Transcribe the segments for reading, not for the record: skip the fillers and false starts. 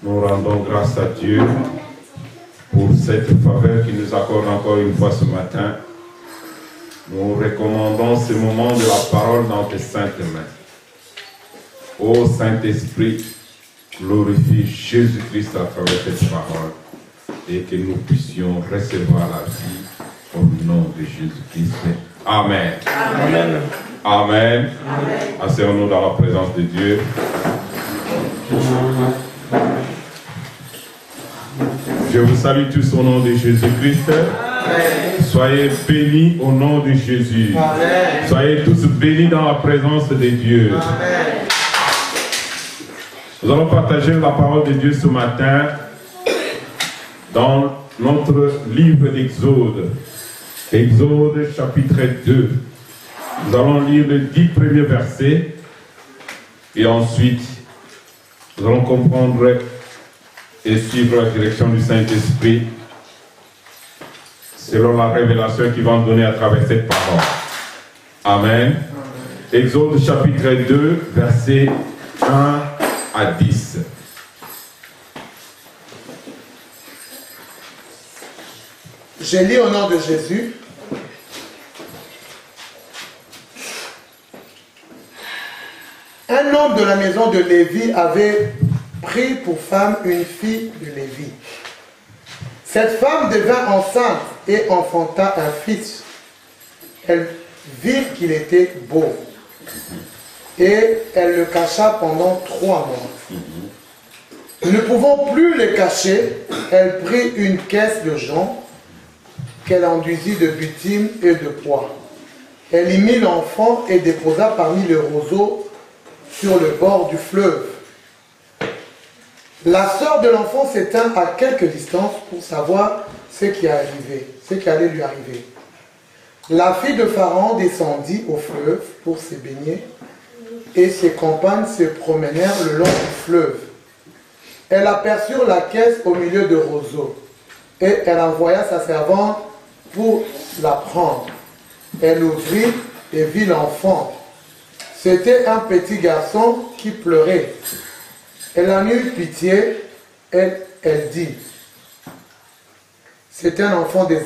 Nous rendons grâce à Dieu pour cette faveur qu'il nous accorde encore une fois ce matin. Nous recommandons ce moment de la parole dans tes saintes mains. Ô Saint-Esprit, glorifie Jésus-Christ à travers cette parole et que nous puissions recevoir la vie au nom de Jésus-Christ. Amen. Amen. Amen. Asseyons-nous dans la présence de Dieu. Je vous salue tous au nom de Jésus-Christ. Soyez bénis au nom de Jésus. Amen. Soyez tous bénis dans la présence de Dieu. Amen. Nous allons partager la parole de Dieu ce matin dans notre livre d'Exode. Exode chapitre 2. Nous allons lire les 10 premiers versets et ensuite nous allons comprendre et suivre la direction du Saint-Esprit selon la révélation qu'il va nous donner à travers cette parole. Amen. Exode chapitre 2, versets 1 à 10. Je lis au nom de Jésus. Un homme de la maison de Lévi avait pris pour femme une fille de Lévi. Cette femme devint enceinte et enfanta un fils. Elle vit qu'il était beau et elle le cacha pendant 3 mois. Ne pouvant plus le cacher, elle prit une caisse de jonc qu'elle enduisit de bitume et de pois. Elle y mit l'enfant et déposa parmi les roseaux sur le bord du fleuve. La sœur de l'enfant s'étint à quelque distance pour savoir ce qui allait lui arriver. La fille de Pharaon descendit au fleuve pour se baigner et ses compagnes se promenèrent le long du fleuve. Elle aperçut la caisse au milieu de roseaux et elle envoya sa servante pour la prendre. Elle ouvrit et vit l'enfant. C'était un petit garçon qui pleurait. Elle en eut pitié, elle dit, c'est un enfant des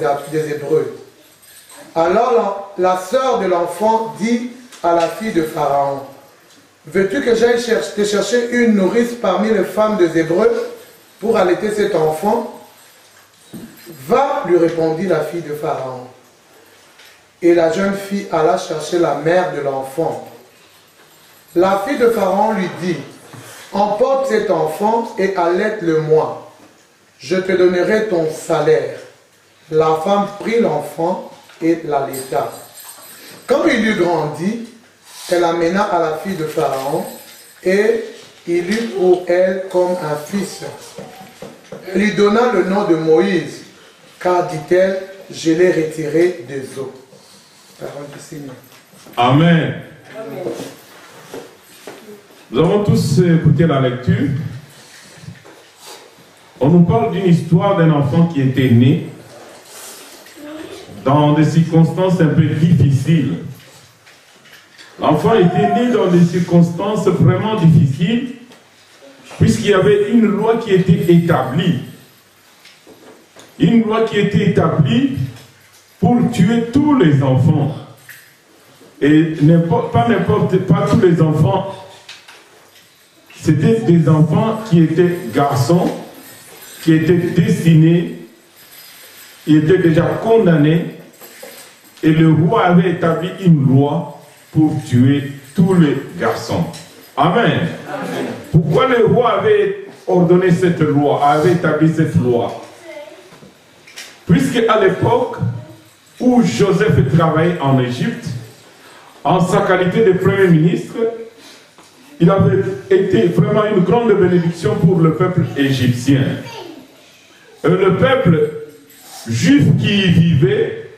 Hébreux. Alors la sœur de l'enfant dit à la fille de Pharaon, veux-tu que j'aille te chercher une nourrice parmi les femmes des Hébreux pour allaiter cet enfant? Va, lui répondit la fille de Pharaon. Et la jeune fille alla chercher la mère de l'enfant. La fille de Pharaon lui dit, emporte cet enfant et allaite-le-moi. Je te donnerai ton salaire. La femme prit l'enfant et l'allaita. Comme il eut grandi, elle l'amena à la fille de Pharaon et il eut pour elle comme un fils. Elle lui donna le nom de Moïse, car, dit-elle, je l'ai retiré des eaux. Parole du Seigneur. Amen. Nous avons tous écouté la lecture. On nous parle d'une histoire d'un enfant qui était né dans des circonstances un peu difficiles. L'enfant était né dans des circonstances vraiment difficiles, puisqu'il y avait une loi qui était établie. Une loi qui était établie pour tuer tous les enfants. Et pas tous les enfants. C'était des enfants qui étaient garçons, qui étaient destinés, ils étaient déjà condamnés, et le roi avait établi une loi pour tuer tous les garçons. Amen. Amen. Pourquoi le roi avait ordonné cette loi, avait établi cette loi? Puisque à l'époque où Joseph travaillait en Égypte, en sa qualité de Premier ministre, il avait été vraiment une grande bénédiction pour le peuple égyptien. Et le peuple juif qui y vivait,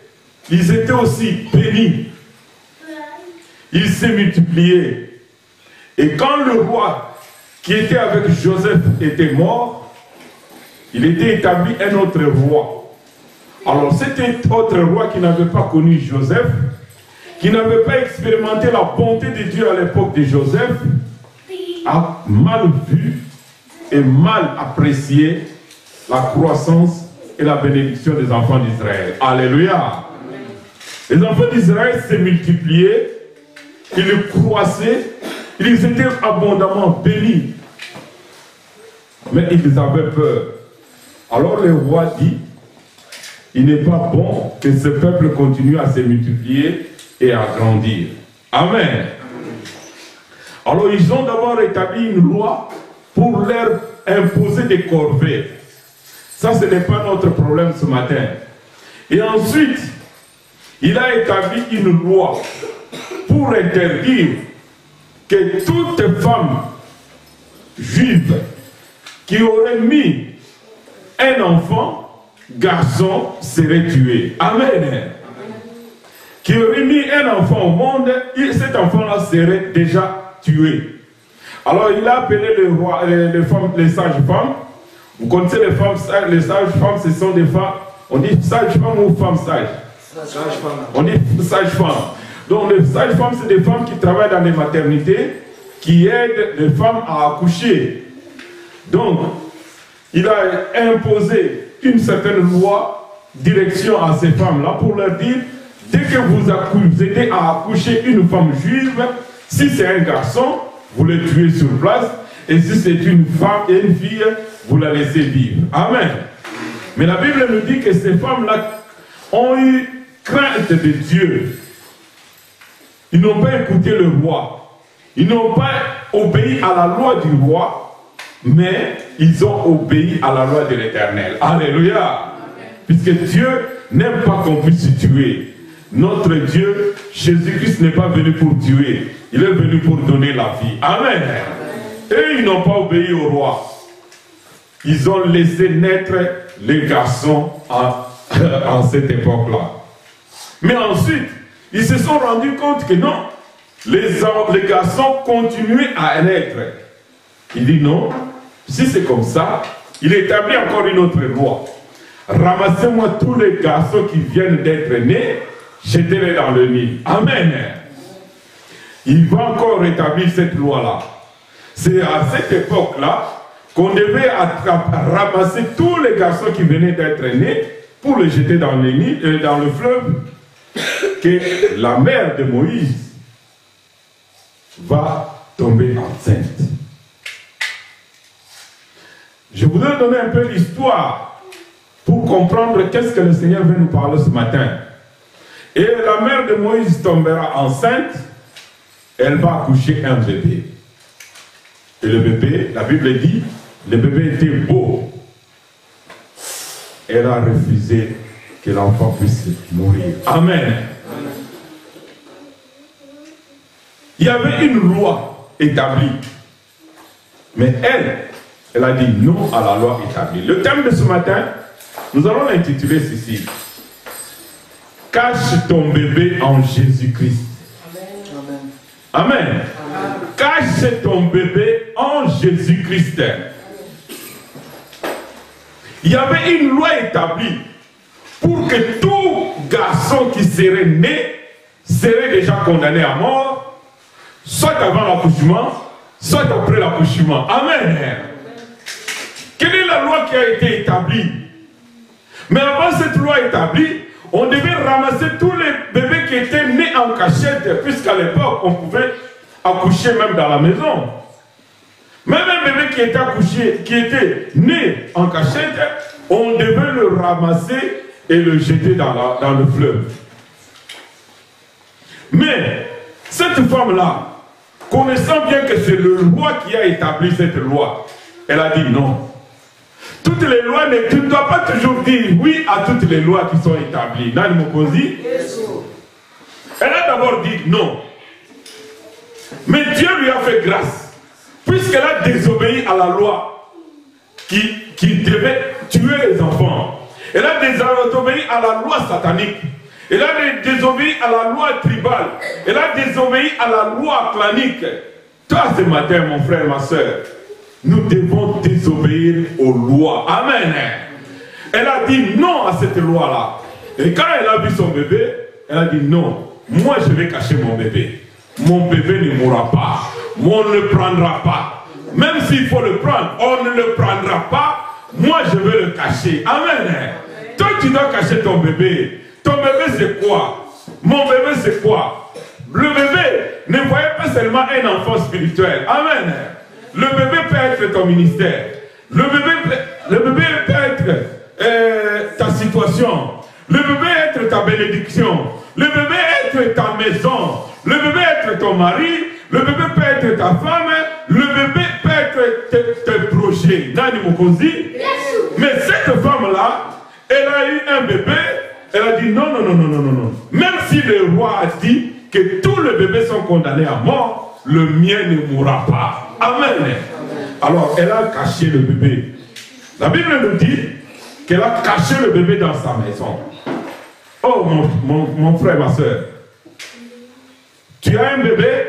ils étaient aussi bénis. Ils se multipliaient. Et quand le roi qui était avec Joseph était mort, il était établi un autre roi. Alors c'était un autre roi qui n'avait pas connu Joseph, qui n'avait pas expérimenté la bonté de Dieu à l'époque de Joseph, a mal vu et mal apprécié la croissance et la bénédiction des enfants d'Israël. Alléluia. Les enfants d'Israël s'est multipliés, ils croissaient, ils étaient abondamment bénis. Mais ils avaient peur. Alors le roi dit, il n'est pas bon que ce peuple continue à se multiplier et à grandir. Amen. Alors ils ont d'abord établi une loi pour leur imposer des corvées. Ça, ce n'est pas notre problème ce matin. Et ensuite, il a établi une loi pour interdire que toute femme juive qui aurait mis un enfant, garçon, serait tuée. Amen. Qui aurait mis un enfant au monde, cet enfant-là serait déjà tué. Alors il a appelé le roi, les sages-femmes. Vous connaissez les femmes, les sages-femmes, ce sont des femmes, on dit sages-femmes ou femmes sages? On dit sages-femmes. Donc les sages-femmes, c'est des femmes qui travaillent dans les maternités, qui aident les femmes à accoucher. Donc, il a imposé une certaine loi, direction à ces femmes-là, pour leur dire, dès que vous aidez à accoucher une femme juive, si c'est un garçon, vous le tuez sur place, et si c'est une femme et une fille, vous la laissez vivre. Amen. Mais la Bible nous dit que ces femmes-là ont eu crainte de Dieu. Ils n'ont pas écouté le roi. Ils n'ont pas obéi à la loi du roi, mais ils ont obéi à la loi de l'Éternel. Alléluia. Amen. Puisque Dieu n'aime pas qu'on puisse se tuer. Notre Dieu, Jésus-Christ, n'est pas venu pour tuer. Il est venu pour donner la vie. Amen. Et ils n'ont pas obéi au roi. Ils ont laissé naître les garçons en cette époque-là. Mais ensuite, ils se sont rendus compte que non, les garçons continuaient à naître. Il dit non, si c'est comme ça, il établit encore une autre loi. Ramassez-moi tous les garçons qui viennent d'être nés, jetez-les dans le Nil. Amen. Il va encore établir cette loi-là. C'est à cette époque-là qu'on devait ramasser tous les garçons qui venaient d'être nés pour les jeter dans le Nil, dans le fleuve, que la mère de Moïse va tomber enceinte. Je voudrais donner un peu l'histoire pour comprendre qu'est-ce que le Seigneur veut nous parler ce matin. Et la mère de Moïse tombera enceinte, elle va accoucher un bébé. Et le bébé, la Bible dit, le bébé était beau. Elle a refusé que l'enfant puisse mourir. Amen. Il y avait une loi établie. Mais elle a dit non à la loi établie. Le thème de ce matin, nous allons l'intituler ceci. Cache ton bébé en Jésus-Christ. Amen. Amen. Cache ton bébé en Jésus-Christ. Il y avait une loi établie pour que tout garçon qui serait né serait déjà condamné à mort, soit avant l'accouchement, soit après l'accouchement. Amen. Quelle est la loi qui a été établie? Mais avant cette loi établie, on devait ramasser tous les bébés qui étaient nés en cachette, puisqu'à l'époque, on pouvait accoucher même dans la maison. Même un bébé qui était né en cachette, on devait le ramasser et le jeter dans le fleuve. Mais cette femme-là, connaissant bien que c'est le roi qui a établi cette loi, elle a dit non. Toutes les lois, tu ne dois pas toujours dire oui à toutes les lois qui sont établies. Dans le Mokosi, elle a d'abord dit non. Mais Dieu lui a fait grâce, puisqu'elle a désobéi à la loi qui devait tuer les enfants. Elle a désobéi à la loi satanique. Elle a désobéi à la loi tribale. Elle a désobéi à la loi clanique. Toi, ce matin, mon frère, ma soeur, nous devons désobéir aux lois. Amen. Elle a dit non à cette loi-là. Et quand elle a vu son bébé, elle a dit non, moi je vais cacher mon bébé. Mon bébé ne mourra pas. On ne le prendra pas. Même s'il faut le prendre, on ne le prendra pas. Moi, je vais le cacher. Amen. Toi, tu dois cacher ton bébé. Ton bébé, c'est quoi? Mon bébé, c'est quoi? Le bébé, ne voyez pas seulement un enfant spirituel. Amen. Le bébé peut être ton ministère. Le bébé peut être ta situation. Le bébé être ta bénédiction. Le bébé être ta maison. Le bébé être ton mari. Le bébé peut être ta femme. Le bébé peut être tes projets. Nani Mokozi. Mais cette femme-là, elle a eu un bébé. Elle a dit non, non, non, non, non, non, non. Même si le roi a dit que tous les bébés sont condamnés à mort, le mien ne mourra pas. Amen. Alors, elle a caché le bébé. La Bible nous dit qu'elle a caché le bébé dans sa maison. Oh, mon frère, ma soeur. Tu as un bébé,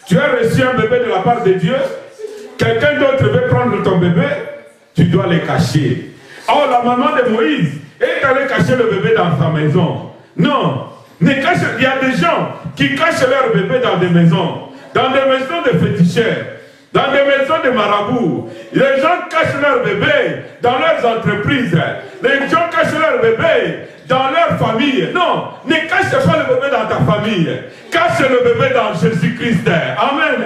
tu as reçu un bébé de la part de Dieu, quelqu'un d'autre veut prendre ton bébé, tu dois le cacher. Oh, la maman de Moïse est allée cacher le bébé dans sa maison. Non, ne cache, il y a des gens qui cachent leur bébé dans des maisons de féticheurs, dans des maisons de marabouts. Les gens cachent leur bébé dans leurs entreprises. Les gens cachent leur bébé dans leur famille. Non, ne cache pas le bébé dans ta famille. Cache le bébé dans Jésus-Christ. Amen.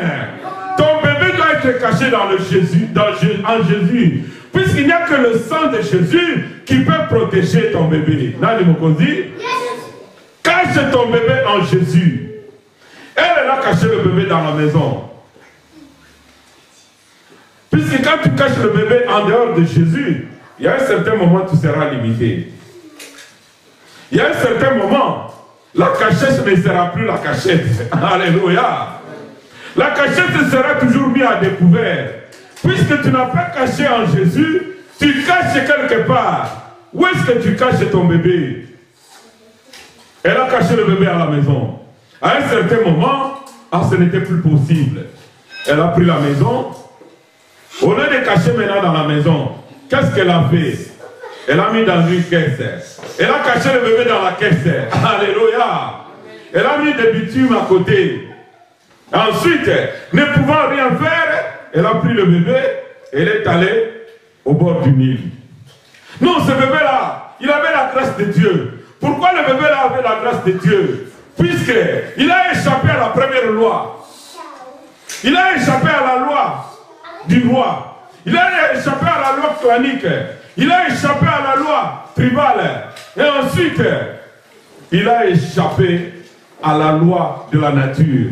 Ton bébé doit être caché dans le Jésus, en Jésus. Puisqu'il n'y a que le sang de Jésus qui peut protéger ton bébé. Nani Mokozi? Cache ton bébé en Jésus. Elle a caché le bébé dans la maison. Puisque quand tu caches le bébé en dehors de Jésus, il y a un certain moment où tu seras limité. Il y a un certain moment, la cachette ne sera plus la cachette. Alléluia. La cachette sera toujours mise à découvert. Puisque tu n'as pas caché en Jésus, tu caches quelque part. Où est-ce que tu caches ton bébé? Elle a caché le bébé à la maison. À un certain moment, ce n'était plus possible. Elle a pris la maison. Au lieu de cacher maintenant dans la maison, qu'est-ce qu'elle a fait? Elle a mis dans une caisse. Elle a caché le bébé dans la caisse. Alléluia. Elle a mis des bitumes à côté. Ensuite, ne pouvant rien faire, elle a pris le bébé et elle est allée au bord du Nil. Non, ce bébé-là, il avait la grâce de Dieu. Pourquoi le bébé-là avait la grâce de Dieu? Puisqu'il a échappé à la première loi. Il a échappé à la loi du roi. Il a échappé à la loi clanique. Il a échappé à la loi tribale. Et ensuite, il a échappé à la loi de la nature.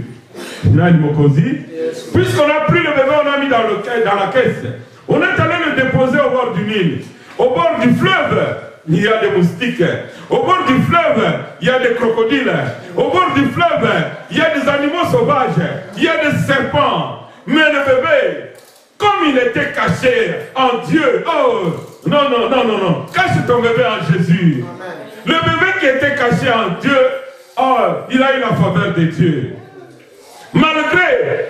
Puisqu'on a pris le bébé, on a mis dans la caisse. On est allé le déposer au bord du Nil. Au bord du fleuve, il y a des moustiques. Au bord du fleuve, il y a des crocodiles. Au bord du fleuve, il y a des animaux sauvages. Il y a des serpents. Mais le bébé, comme il était caché en Dieu, oh, non, non, non, non, non. Cache ton bébé en Jésus. Amen. Le bébé qui était caché en Dieu, oh, il a eu la faveur de Dieu. Malgré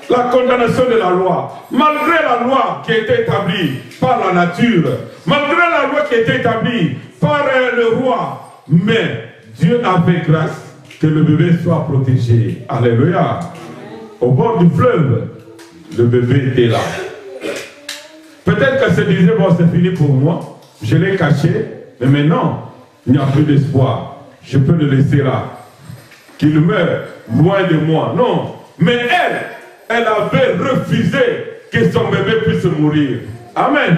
la condamnation de la loi, malgré la loi qui a été établie par la nature, malgré la loi qui a été établie par le roi, mais Dieu a fait grâce que le bébé soit protégé. Alléluia. Au bord du fleuve, le bébé était là. Peut-être qu'elle se disait, bon, c'est fini pour moi, je l'ai caché, mais maintenant, il n'y a plus d'espoir. Je peux le laisser là. Qu'il meure loin de moi. Non. Mais elle avait refusé que son bébé puisse mourir. Amen.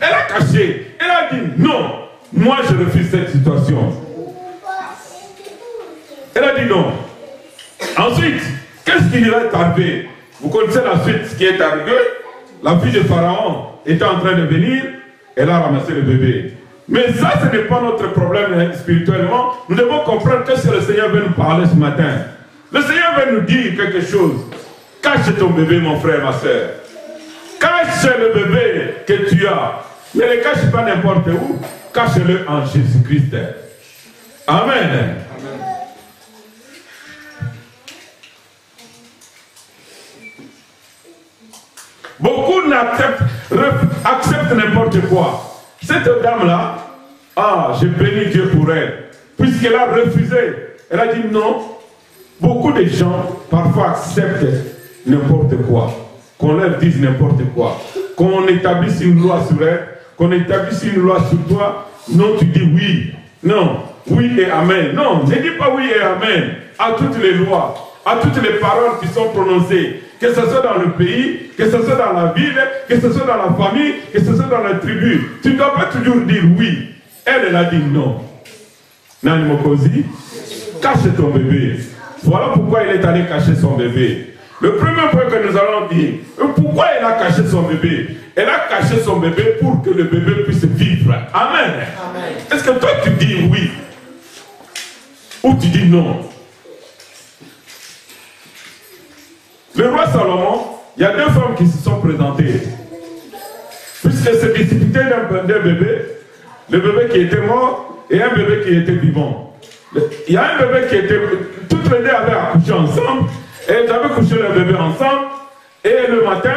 Elle a caché. Elle a dit, non, moi je refuse cette situation. Elle a dit non. Ensuite, qu'est-ce qui lui est arrivé? Vous connaissez la suite, ce qui est arrivé. La fille de Pharaon était en train de venir, elle a ramassé le bébé. Mais ça, ce n'est pas notre problème spirituellement. Nous devons comprendre que le Seigneur veut nous parler ce matin. Le Seigneur veut nous dire quelque chose. Cache ton bébé, mon frère, ma soeur. Cache le bébé que tu as. Ne le cache pas n'importe où. Cache-le en Jésus-Christ. Amen. Amen. Beaucoup acceptent n'importe quoi. Cette dame-là, je bénis Dieu pour elle. Puisqu'elle a refusé, elle a dit non. Beaucoup de gens, parfois, acceptent n'importe quoi. qu'on leur dise n'importe quoi, qu'on établisse une loi sur elle, qu'on établisse une loi sur toi. Non, tu dis oui. Non, oui et amen. Non, ne dis pas oui et amen à toutes les lois, à toutes les paroles qui sont prononcées, que ce soit dans le pays, que ce soit dans la ville, que ce soit dans la famille, que ce soit dans la tribu. Tu ne dois pas toujours dire oui. Elle a dit non. Nani Mokosi, cache ton bébé. Voilà pourquoi il est allé cacher son bébé. Le premier point que nous allons dire, pourquoi elle a caché son bébé? Elle a caché son bébé pour que le bébé puisse vivre. Amen. Amen. Est-ce que toi tu dis oui ou tu dis non? Le roi Salomon, il y a deux femmes qui se sont présentées. Puisque c'est disputé d'un bébé, le bébé qui était mort et un bébé qui était vivant. Il y a un bébé qui était... Toutes les deux avaient accouché ensemble, et elles avaient couché le bébé ensemble, et le matin,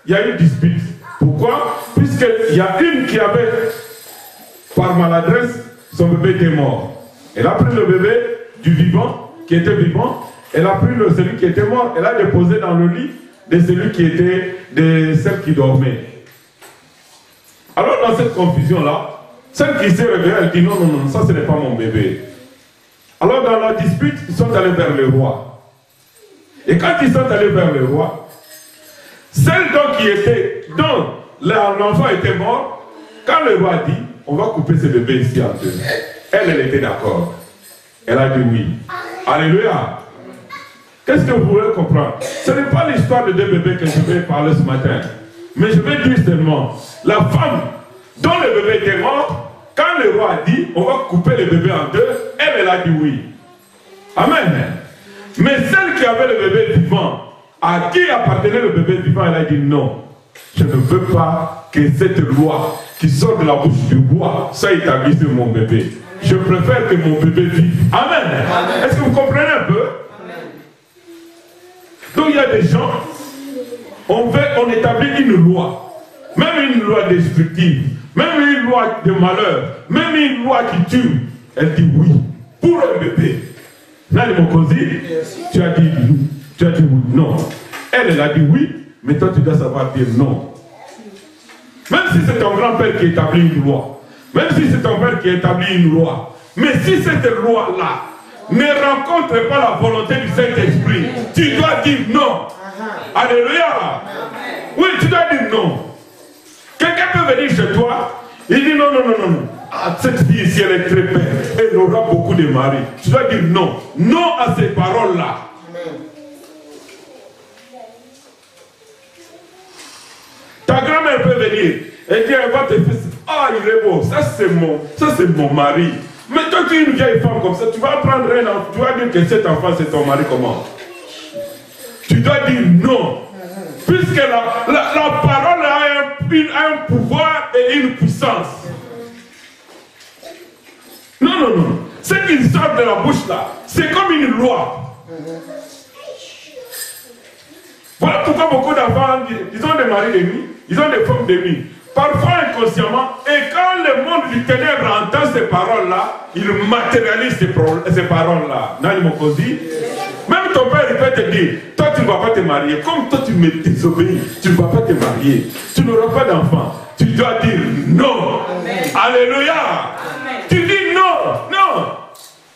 il y a eu une dispute. Pourquoi? Puisqu'il y a une qui avait, par maladresse, son bébé était mort. Elle a pris le bébé du vivant, qui était vivant, elle a pris celui qui était mort, elle a déposé dans le lit de celui qui était, de celle qui dormait. Alors dans cette confusion-là, celle qui s'est réveillée, elle dit non, non, non, ça ce n'est pas mon bébé. Alors dans la dispute, ils sont allés vers le roi. Et quand ils sont allés vers le roi, celle dont l'enfant était mort, quand le roi dit, on va couper ce bébé ici en deux, elle était d'accord. Elle a dit oui. Alléluia. Qu'est-ce que vous voulez comprendre? Ce n'est pas l'histoire de deux bébés que je vais parler ce matin. Mais je vais dire seulement, la femme dont le bébé était mort, quand le roi a dit, on va couper le bébé en deux, elle a dit oui. Amen. Mais celle qui avait le bébé vivant, à qui appartenait le bébé vivant, elle a dit non. Je ne veux pas que cette loi qui sort de la bouche du roi soit établie sur mon bébé. Je préfère que mon bébé vive. Amen. Est-ce que vous comprenez un peu? Donc il y a des gens, on établit une loi, même une loi destructive, même une loi de malheur, même une loi qui tue. Elle dit oui, pour un bébé. Nani Mokosi, tu as dit oui, non. Elle a dit oui, mais toi tu dois savoir dire non. Même si c'est ton grand-père qui établit une loi, même si c'est ton père qui établit une loi, mais si cette loi-là ne rencontre pas la volonté du Saint-Esprit, tu dois dire non. Alléluia. Oui, tu dois dire non. Quelqu'un peut venir chez toi, il dit non, non, non, non, non. Ah, cette fille ici, elle est très belle, elle aura beaucoup de maris. Tu dois dire non. Non à ces paroles-là. Ta grand-mère peut venir et dire, elle va te faire, ah, il est beau, ça c'est mon mari. Mais toi, tu es une vieille femme comme ça, tu vas prendre un enfant, tu vas dire que cet enfant c'est ton mari comment? Tu dois dire non. Puisque la parole a un pouvoir et une puissance. Non, non, non. Ce qui sort de la bouche là, c'est comme une loi. Voilà pourquoi beaucoup d'enfants, ils ont des maris de nuit, ils ont des femmes de nuit. Parfois inconsciemment, et quand le monde du ténèbre entend ces paroles-là, il matérialise ces paroles-là. Nani Mokosi. Même ton père, il peut te dire, toi tu ne vas pas te marier. Comme toi tu me désobéis, tu ne vas pas te marier. Tu n'auras pas d'enfant. Tu dois dire non. Amen. Alléluia. Amen. Tu dis non. Non.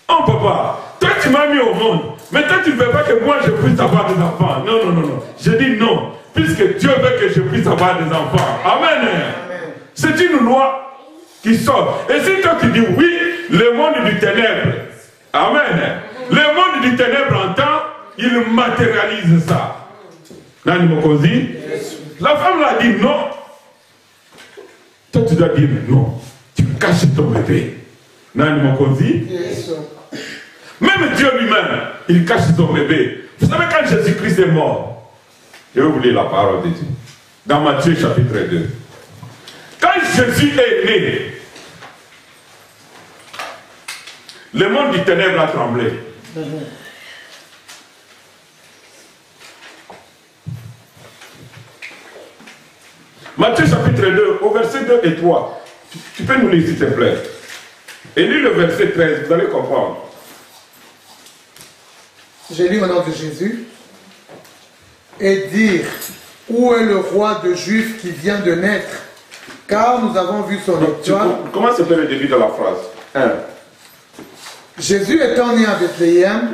Oh papa, toi tu m'as mis au monde. Mais toi tu ne veux pas que moi je puisse avoir des enfants. Non, non, non, non. Je dis non. Puisque Dieu veut que je puisse avoir des enfants. Amen. Amen. C'est une loi qui sort. Et si toi tu dis oui, le monde du ténèbre. Amen. Le monde du ténèbre entend, il matérialise ça. Nani Mokosi. La femme l'a dit non. Toi tu dois dire non. Tu caches ton bébé. Nani Mokosi. Même Dieu lui-même, il cache son bébé. Vous savez quand Jésus-Christ est mort, je vais vous lire la parole de Dieu. Dans Matthieu chapitre 2. Quand Jésus est né, le monde du ténèbre a tremblé. Matthieu chapitre 2, au verset 2 et 3. Tu peux nous lire s'il te plaît. Et lis le verset 13, vous allez comprendre. J'ai lu au nom de Jésus. Et dire où est le roi de Juifs qui vient de naître? Car nous avons vu son étoile. Comment se fait le début de la phrase? 1. Jésus étant né à Bethléem,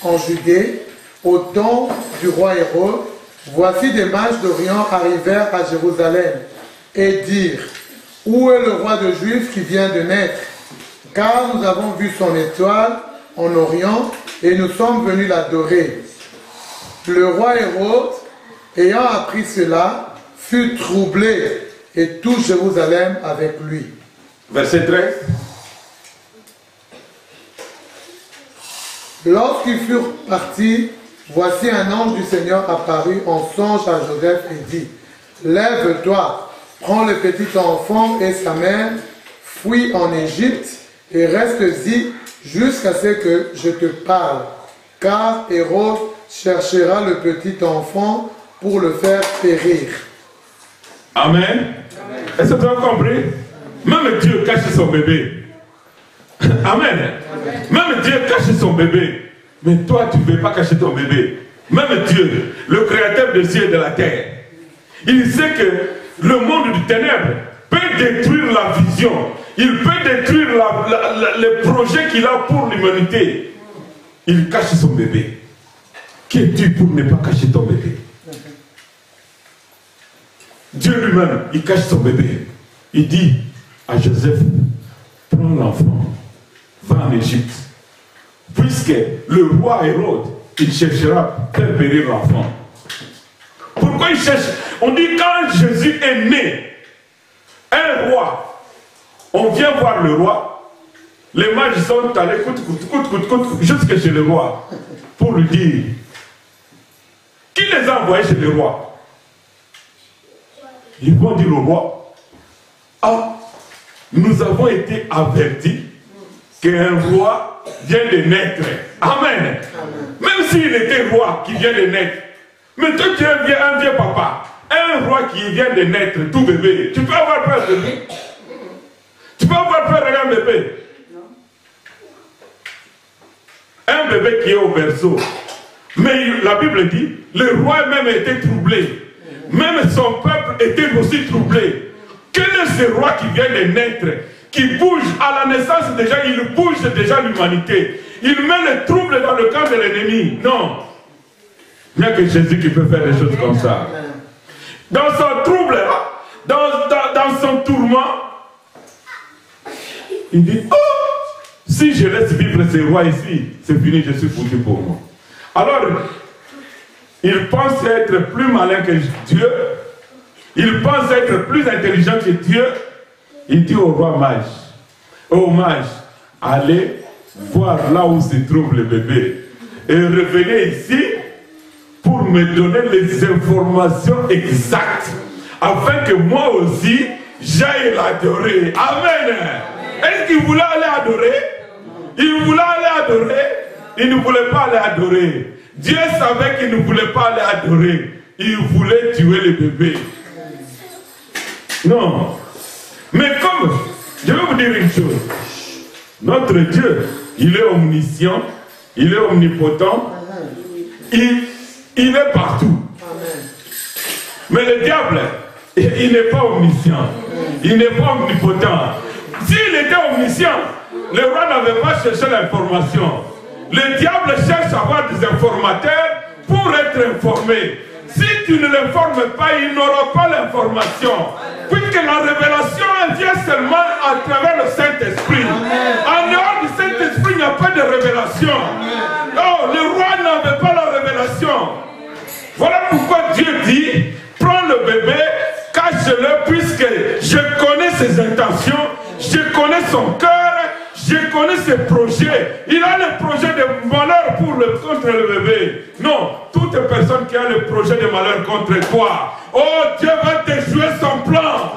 en Judée, au temps du roi Hérode, voici des mages d'Orient arrivèrent à Jérusalem et dirent, où est le roi de Juifs qui vient de naître? Car nous avons vu son étoile en Orient et nous sommes venus l'adorer. Le roi Hérode, ayant appris cela, fut troublé et tout Jérusalem avec lui. Verset 13. Lorsqu'ils furent partis, voici un ange du Seigneur apparut en songe à Joseph et dit, lève-toi, prends le petit enfant et sa mère, fuis en Égypte et reste-y jusqu'à ce que je te parle, car Hérode cherchera le petit enfant pour le faire périr. Amen. Est-ce que tu as compris? Même Dieu cache son bébé. Amen. Même Dieu cache son bébé. Mais toi, tu ne veux pas cacher ton bébé. Même Dieu, le créateur des cieux et de la terre, il sait que le monde du ténèbre peut détruire la vision. Il peut détruire le projet qu'il a pour l'humanité. Il cache son bébé. Qui es-tu pour ne pas cacher ton bébé? Dieu lui-même, il cache son bébé. Il dit à Joseph, prends l'enfant, va en Égypte. Puisque le roi Hérode, il cherchera à faire périr l'enfant. Pourquoi il cherche? On dit quand Jésus est né, un roi, on vient voir le roi, les mages sont allés jusque chez le roi pour lui dire, qui les a envoyés chez le roi? Ils vont dire au roi, ah, nous avons été avertis qu'un roi vient de naître. Amen. Même s'il était roi qui vient de naître, mais toi tu es un vieux papa, un roi qui vient de naître, tout bébé, tu peux avoir peur de lui? Tu peux avoir peur d'un bébé? Un bébé qui est au berceau. Mais la Bible dit, le roi même était troublé. Même son peuple était aussi troublé. Quel est ce roi qui vient de naître, qui bouge à la naissance déjà, il bouge déjà l'humanité. Il met le trouble dans le camp de l'ennemi. Non. Il n'y a que Jésus qui peut faire des choses comme ça. Dans son trouble, dans son tourment, il dit, oh, si je laisse vivre ce roi ici, c'est fini, je suis foutu pour moi. Alors, il pense être plus malin que Dieu. Il pense être plus intelligent que Dieu. Il dit au roi mage, au mage, allez voir là où se trouve le bébé. Et revenez ici pour me donner les informations exactes. Afin que moi aussi, j'aille l'adorer. Amen. Est-ce qu'il voulait aller adorer? Il voulait aller adorer. Il ne voulait pas aller adorer. Dieu savait qu'il ne voulait pas aller adorer. Il voulait tuer le bébé. Non. Mais comme, je vais vous dire une chose. Notre Dieu, il est omniscient, il est omnipotent, il est partout. Mais le diable, il n'est pas omniscient, il n'est pas omnipotent. S'il était omniscient, le roi n'avait pas cherché l'information. Le diable cherche à avoir des informateurs pour être informé. Si tu ne l'informes pas, il n'aura pas l'information. Puisque la révélation vient seulement à travers le Saint-Esprit. En dehors du Saint-Esprit, il n'y a pas de révélation. Oh, le roi n'avait pas la révélation. Voilà pourquoi Dieu dit, prends le bébé, cache-le, puisque je connais ses intentions, je connais son cœur, je connais ses projets. Il a le projet de malheur contre le bébé. Non, toute personne qui a le projet de malheur contre toi, oh, Dieu va te jouer son plan.